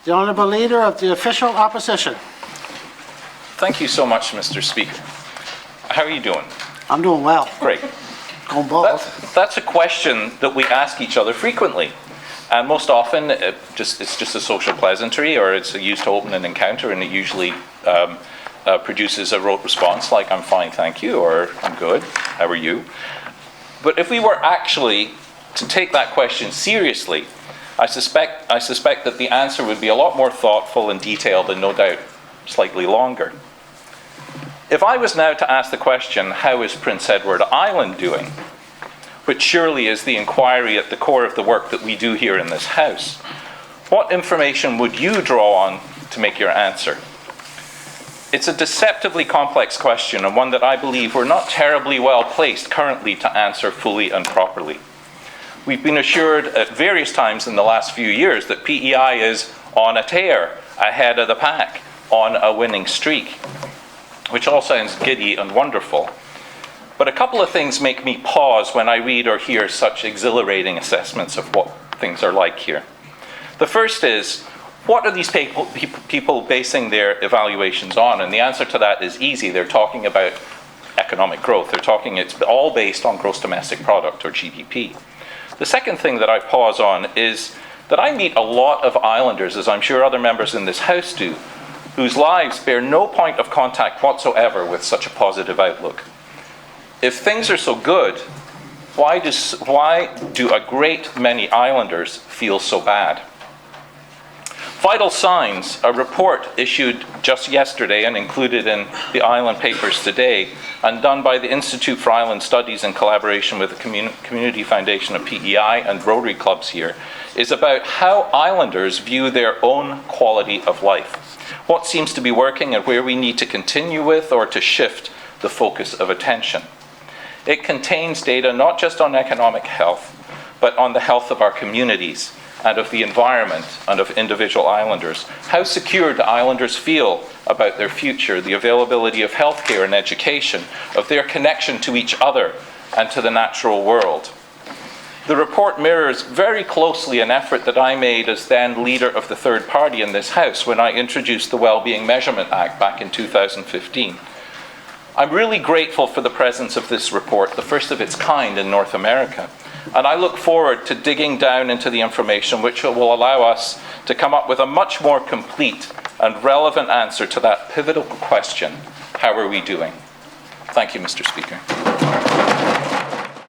The Honourable Leader of the Official Opposition. Thank you so much, Mr. Speaker. How are you doing? I'm doing well. Great. Going bald. That's a question that we ask each other frequently. And most often, it's just a social pleasantry, or it's used to open an encounter, and it usually produces a rote response like, I'm fine, thank you, or I'm good, how are you? But if we were actually to take that question seriously, I suspect that the answer would be a lot more thoughtful and detailed, and no doubt slightly longer. If I was now to ask the question, how is Prince Edward Island doing? Which surely is the inquiry at the core of the work that we do here in this House, what information would you draw on to make your answer? It's a deceptively complex question, and one that I believe we're not terribly well placed currently to answer fully and properly. We've been assured at various times in the last few years that PEI is on a tear, ahead of the pack, on a winning streak, which all sounds giddy and wonderful. But a couple of things make me pause when I read or hear such exhilarating assessments of what things are like here. The first is, what are these people basing their evaluations on? And the answer to that is easy. They're talking about economic growth. They're talking it's all based on gross domestic product, or GDP. The second thing that I pause on is that I meet a lot of islanders, as I'm sure other members in this House do, whose lives bear no point of contact whatsoever with such a positive outlook. If things are so good, why do a great many islanders feel so bad? Vital Signs, a report issued just yesterday and included in the Island papers today, and done by the Institute for Island Studies in collaboration with the Community Foundation of PEI and Rotary Clubs here, is about how islanders view their own quality of life, what seems to be working and where we need to continue with or to shift the focus of attention. It contains data not just on economic health, but on the health of our communities and of the environment and of individual islanders. How secure do islanders feel about their future, the availability of healthcare and education, of their connection to each other and to the natural world? The report mirrors very closely an effort that I made as then leader of the third party in this House when I introduced the Wellbeing Measurement Act back in 2015. I'm really grateful for the presence of this report, the first of its kind in North America. And I look forward to digging down into the information which will allow us to come up with a much more complete and relevant answer to that pivotal question, how are we doing? Thank you, Mr. Speaker.